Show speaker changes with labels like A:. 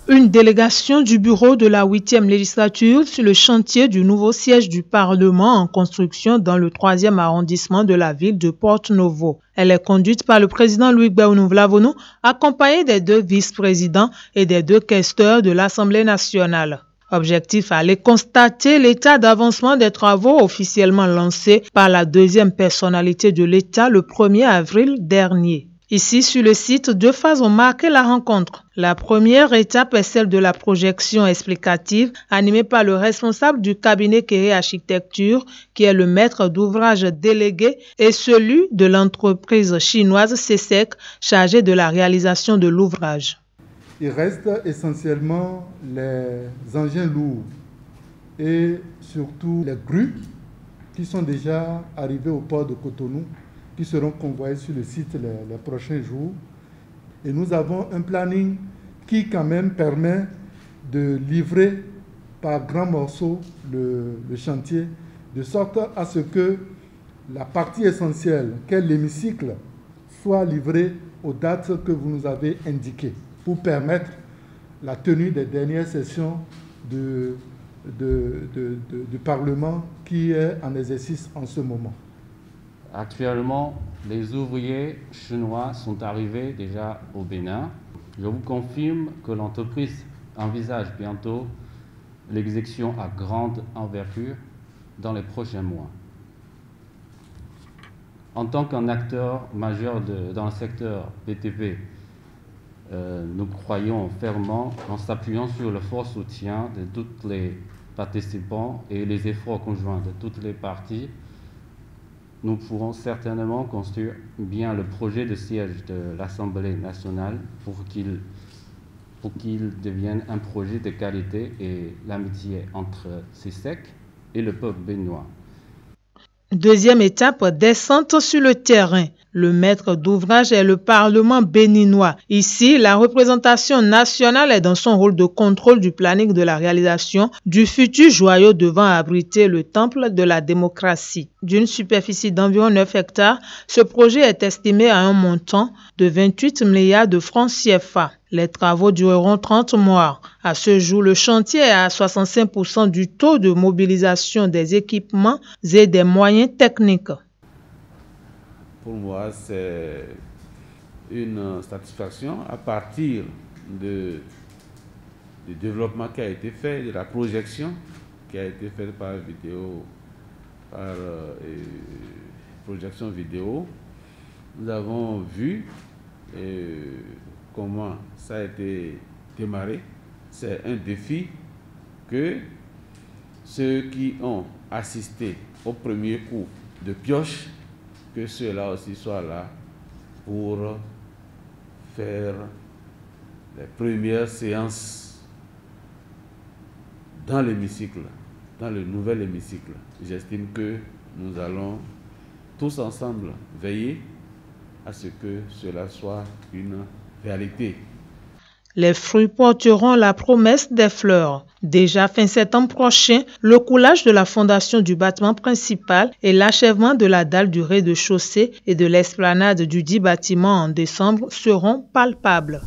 A: Une délégation du bureau de la 8e législature sur le chantier du nouveau siège du Parlement en construction dans le 3e arrondissement de la ville de Porto-Novo. Elle est conduite par le président Louis Gbéonou Vlavono, accompagné des 2 vice-présidents et des 2 questeurs de l'Assemblée nationale. Objectif, aller constater l'état d'avancement des travaux officiellement lancés par la 2e personnalité de l'État le 1er avril dernier. Ici, sur le site, 2 phases ont marqué la rencontre. La première étape est celle de la projection explicative animée par le responsable du cabinet Kéré Architecture, qui est le maître d'ouvrage délégué, et celui de l'entreprise chinoise CSEC, chargée de la réalisation de l'ouvrage.
B: Il reste essentiellement les engins lourds et surtout les grues qui sont déjà arrivés au port de Cotonou, qui seront convoyés sur le site les prochains jours. Et nous avons un planning qui quand même permet de livrer par grands morceaux le chantier, de sorte à ce que la partie essentielle, qu'est l'hémicycle, soit livrée aux dates que vous nous avez indiquées, pour permettre la tenue des dernières sessions du Parlement qui est en exercice en ce moment.
C: Actuellement, les ouvriers chinois sont arrivés déjà au Bénin. Je vous confirme que l'entreprise envisage bientôt l'exécution à grande envergure dans les prochains mois. En tant qu'un acteur majeur dans le secteur BTP, nous croyons fermement, en s'appuyant sur le fort soutien de tous les participants et les efforts conjoints de toutes les parties, nous pourrons certainement construire bien le projet de siège de l'Assemblée nationale pour qu'il devienne un projet de qualité et l'amitié entre CSEC et le peuple béninois.
A: Deuxième étape, descente sur le terrain. Le maître d'ouvrage est le Parlement béninois. Ici, la représentation nationale est dans son rôle de contrôle du planning de la réalisation du futur joyau devant abriter le temple de la démocratie. D'une superficie d'environ 9 hectares, ce projet est estimé à un montant de 28 milliards de francs CFA. Les travaux dureront 30 mois. À ce jour, le chantier est à 65% du taux de mobilisation des équipements et des moyens techniques.
D: Pour moi, c'est une satisfaction à partir du développement qui a été fait, de la projection qui a été faite par projection vidéo. Nous avons vu comment ça a été démarré. C'est un défi que ceux qui ont assisté au premier coup de pioche, que ceux-là aussi soient là pour faire les premières séances dans l'hémicycle, dans le nouvel hémicycle. J'estime que nous allons tous ensemble veiller à ce que cela soit une réalité.
A: Les fruits porteront la promesse des fleurs. Déjà fin septembre prochain, le coulage de la fondation du bâtiment principal et l'achèvement de la dalle du rez-de-chaussée et de l'esplanade du dit bâtiment en décembre seront palpables.